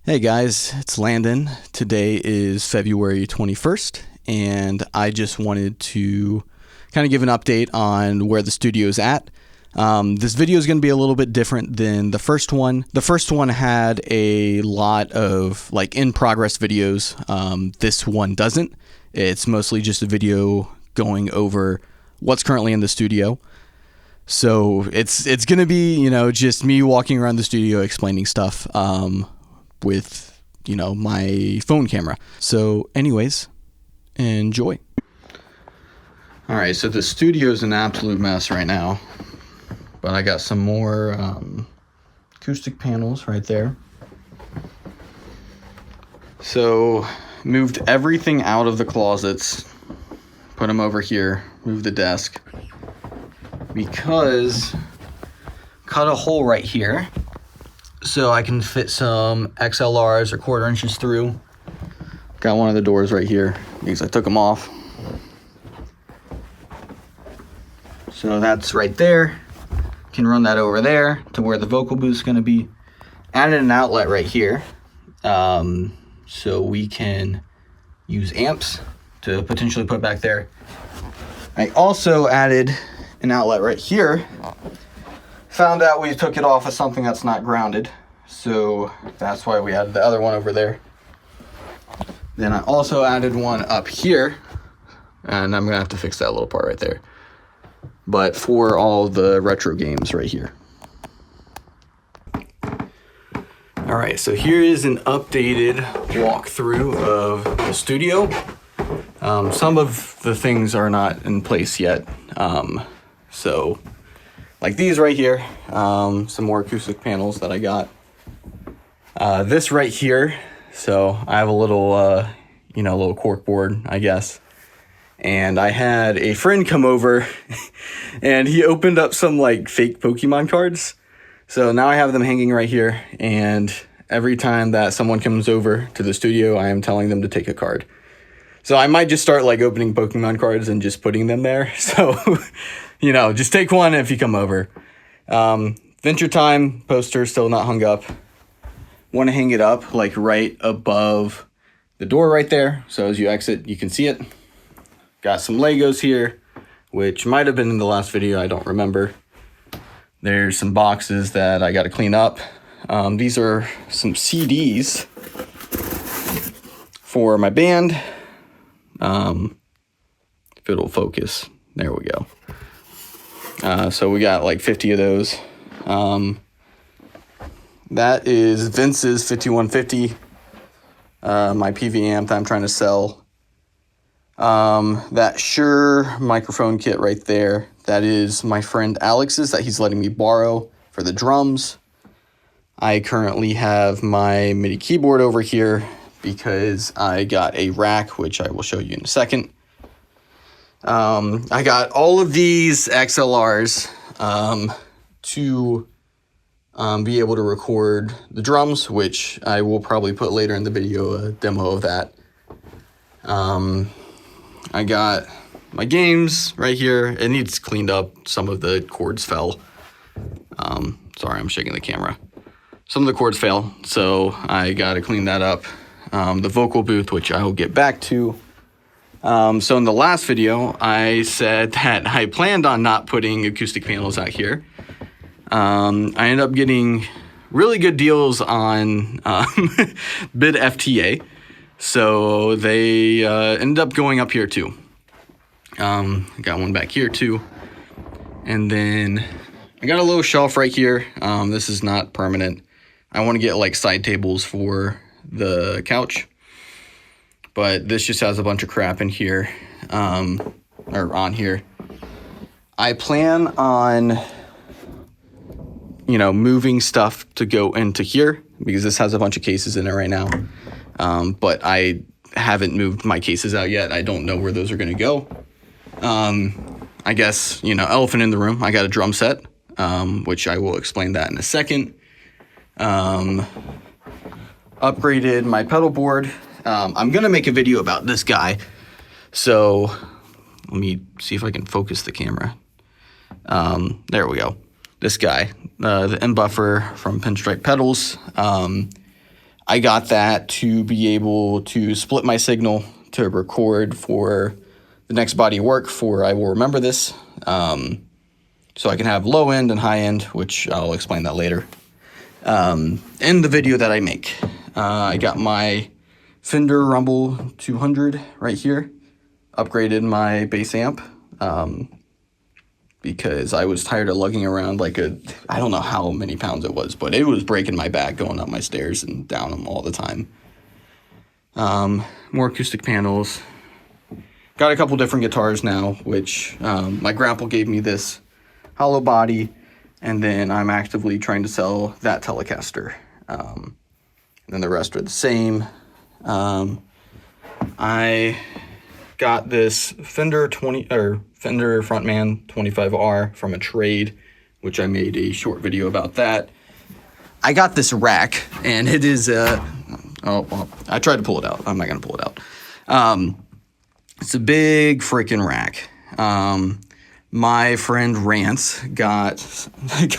Hey guys, it's Landon. Today is February 21st, and I just wanted to kind of give an update on where the studio is at. This video is going to be a little bit different than the first one. The first one had a lot of like in progress videos. This one doesn't. It's mostly just a video going over what's currently in the studio. So it's going to be, just me walking around the studio explaining stuff. With my phone camera. So anyways, enjoy. All right, so the studio's an absolute mess right now, but I got some more acoustic panels right there. So moved everything out of the closets, put them over here, moved the desk, because cut a hole right here so I can fit some XLRs or 1/4 inches through. Got one of the doors right here because I took them off. So that's right there. Can run that over there to where the vocal booth's going to be. Added an outlet right here, so we can use amps to potentially put back there. I also added an outlet right here. Found out we took it off of something that's not grounded, so that's why we added the other one over there. Then I also added one up here, and I'm gonna have to fix that little part right there, but for all the retro games right here. All right, so here is an updated walkthrough of the studio. Some of the things are not in place yet, so like these right here, some more acoustic panels that I got. This right here, so I have a little, little cork board, I guess. And I had a friend come over and he opened up some like fake Pokemon cards. So now I have them hanging right here. And every time that someone comes over to the studio, I am telling them to take a card. So I might just start like opening Pokemon cards and just putting them there. So, just take one if you come over. Venture Time poster still not hung up. Want to hang it up like right above the door right there. So as you exit, you can see it. Got some Legos here, which might have been in the last video. I don't remember. There's some boxes that I got to clean up. These are some CDs for my band. If it'll focus. There we go. So we got like 50 of those. That is Vince's 5150, my PV amp that I'm trying to sell. That Shure microphone kit right there, that is my friend Alex's that he's letting me borrow for the drums. I currently have my MIDI keyboard over here because I got a rack, which I will show you in a second. I got all of these XLRs to be able to record the drums, which I will probably put later in the video, a demo of that. I got my games right here. It needs cleaned up. Some of the cords fell. Sorry, I'm shaking the camera. Some of the cords fell, so I got to clean that up. The vocal booth, which I will get back to. So in the last video, I said that I planned on not putting acoustic panels out here. I ended up getting really good deals on Bid FTA. So they ended up going up here too. I got one back here too. And then I got a little shelf right here. This is not permanent. I want to get like side tables for the couch. But this just has a bunch of crap in here, or on here. I plan on, moving stuff to go into here because this has a bunch of cases in it right now. But I haven't moved my cases out yet. I don't know where those are going to go. I guess, elephant in the room. I got a drum set, which I will explain that in a second. Upgraded my pedal board. I'm going to make a video about this guy. So let me see if I can focus the camera. There we go. This guy, the M buffer from Pinstripe Pedals. I got that to be able to split my signal to record for the next body of work for I Will Remember This. So I can have low end and high end, which I'll explain that later. In the video that I make, I got my Fender Rumble 200 right here, upgraded my bass amp, because I was tired of lugging around like I don't know how many pounds it was, but it was breaking my back going up my stairs and down them all the time. More acoustic panels. Got a couple different guitars now, which my grandpa gave me this hollow body, and then I'm actively trying to sell that Telecaster. And then the rest are the same. I got this Fender Frontman 25R from a trade, which I made a short video about that. I got this rack, and it is I tried to pull it out. I'm not gonna pull it out. It's a big freaking rack. My friend Rance got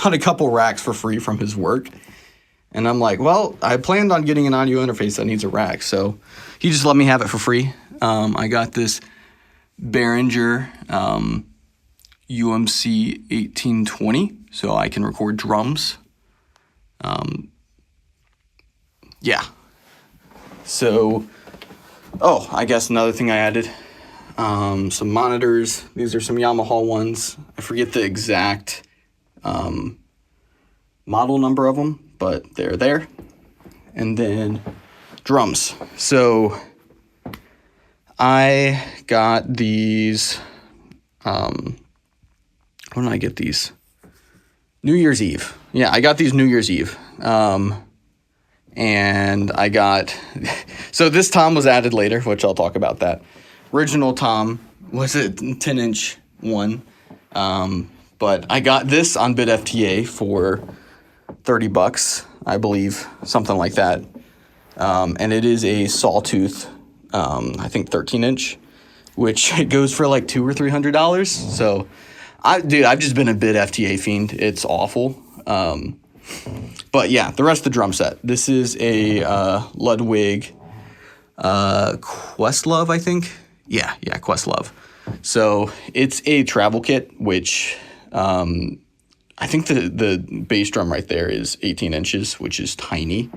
a couple racks for free from his work. And I'm like, well, I planned on getting an audio interface that needs a rack. So he just let me have it for free. I got this Behringer UMC 1820, so I can record drums. Yeah. So, I guess another thing I added, some monitors. These are some Yamaha ones. I forget the exact model number of them, but they're there. And then drums. So I got these, when did I get these? New Year's Eve. Yeah, I got these New Year's Eve. And I got, so this tom was added later, which I'll talk about that. Original tom was a 10-inch one. But I got this on BitFTA for $30, I believe, something like that. And it is a sawtooth, I think 13-inch, which it goes for like $200 or $300. So, I've just been a BitFTA fiend. It's awful. But yeah, the rest of the drum set. This is a Ludwig Questlove, I think. Yeah, Questlove. So it's a travel kit, which I think the bass drum right there is 18 inches, which is tiny.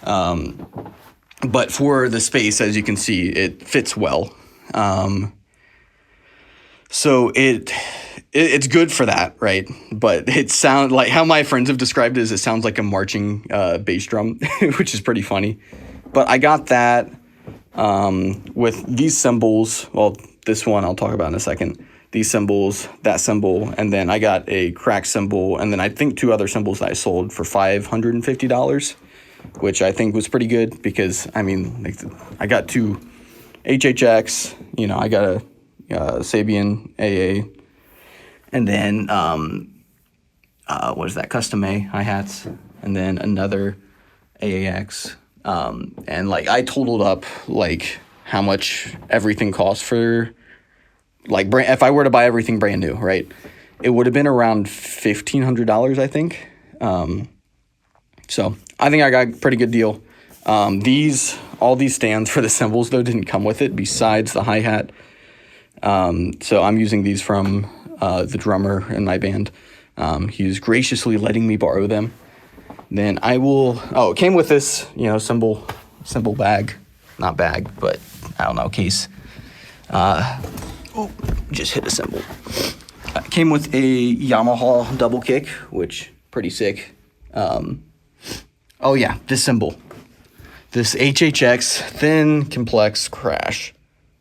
But for the space, as you can see, it fits well. So it's good for that, right? But it sounds like how my friends have described it is it sounds like a marching bass drum, which is pretty funny. But I got that with these cymbals. Well, this one I'll talk about in a second. These cymbals, that cymbal, and then I got a crack cymbal, and then I think 2 other cymbals that I sold for $550, which I think was pretty good because, I mean, like, I got 2 HHX, I got a Sabian AA, and then, what is that, Custom A hi-hats, and then another AAX, and, like, I totaled up, like, how much everything costs for, like, if I were to buy everything brand new, right, it would have been around $1,500, I think. So I think I got a pretty good deal. All these stands for the cymbals, though, didn't come with it besides the hi-hat. So I'm using these from the drummer in my band. He's graciously letting me borrow them. Then it came with this, cymbal bag. Not bag, but I don't know, case. Just hit a cymbal. Came with a Yamaha double kick, which pretty sick. This cymbal. This HHX thin complex crash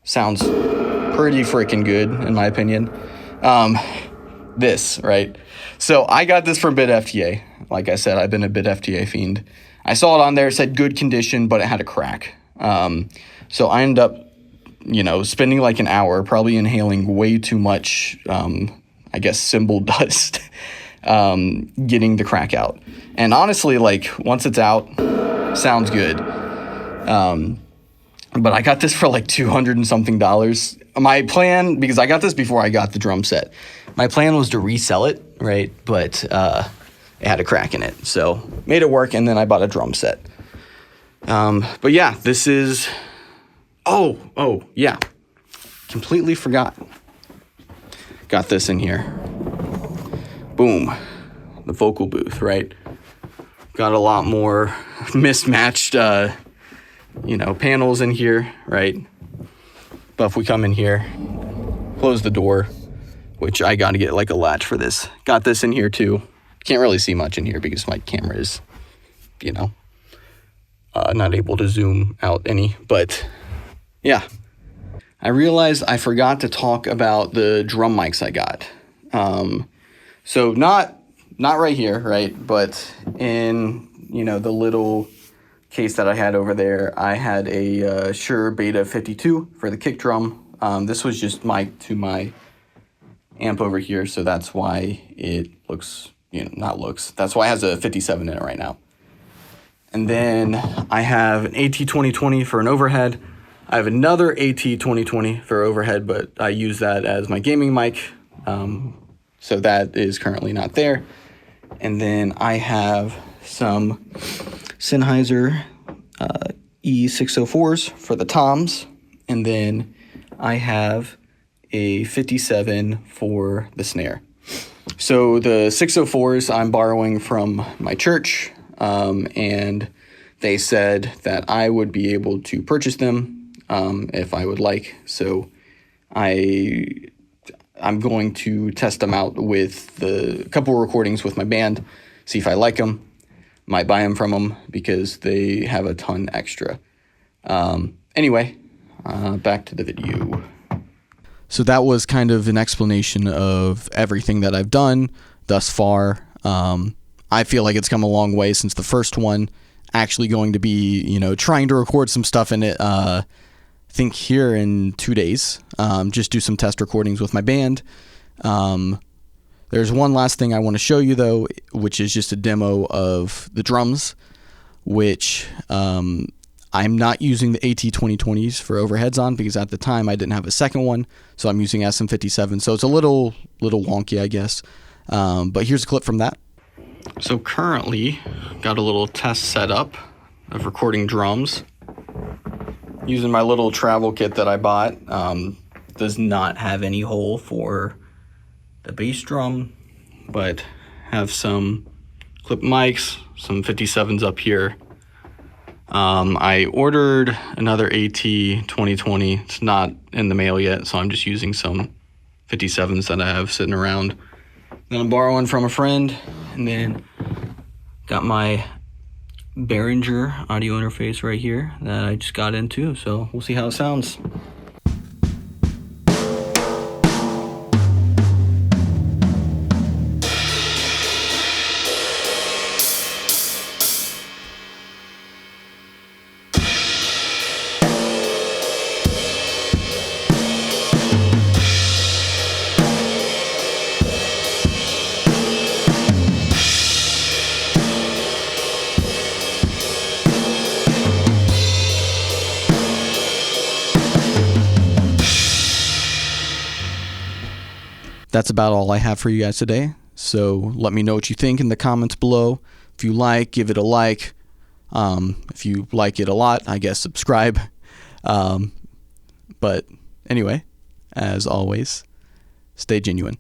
sounds pretty freaking good in my opinion. This, right? So I got this from BitFTA. Like I said, I've been a BitFTA fiend. I saw it on there, it said good condition, but it had a crack. So I ended up, spending like an hour probably inhaling way too much, cymbal dust, getting the crack out. And honestly, like, once it's out, sounds good. But I got this for like $200 and something. My plan, because I got this before I got the drum set, my plan was to resell it, right? But it had a crack in it. So made it work, and then I bought a drum set. But yeah, this is, oh yeah, completely forgot. Got this in here. Boom. The vocal booth, right? Got a lot more mismatched, panels in here, right? But if we come in here, close the door, which I got to get like a latch for this. Got this in here too. Can't really see much in here because my camera is, not able to zoom out any. But yeah, I realized I forgot to talk about the drum mics I got. So not right here, right? But in, the little case that I had over there, I had a Shure Beta 52 for the kick drum. This was just mic to my amp over here, so that's why it looks, that's why it has a 57 in it right now. And then I have an AT2020 for an overhead. I have another AT2020 for overhead, but I use that as my gaming mic. So that is currently not there. And then I have some Sennheiser E604s for the toms. And then I have a 57 for the snare. So the 604s I'm borrowing from my church, and they said that I would be able to purchase them if I would like. So I'm going to test them out with a couple recordings with my band, see if I like them. Might buy them from them because they have a ton extra. Anyway, back to the video. So that was kind of an explanation of everything that I've done thus far. I feel like it's come a long way since the first one. Actually going to be, trying to record some stuff in it, I think here in 2 days. Just do some test recordings with my band. There's one last thing I want to show you, though, which is just a demo of the drums, which I'm not using the AT2020s for overheads on because at the time I didn't have a second one, so I'm using SM57. So it's a little wonky, I guess. But here's a clip from that. So currently, got a little test set up of recording drums using my little travel kit that I bought. Does not have any hole for the bass drum, but have some clip mics, some 57s up here. I ordered another AT2020. It's not in the mail yet, so I'm just using some 57s that I have sitting around. Then I'm borrowing from a friend, and then got my Behringer audio interface right here that I just got into, so we'll see how it sounds. That's about all I have for you guys today. So let me know what you think in the comments below. If you like, give it a like. If you like it a lot, I guess subscribe. But anyway, as always, stay genuine.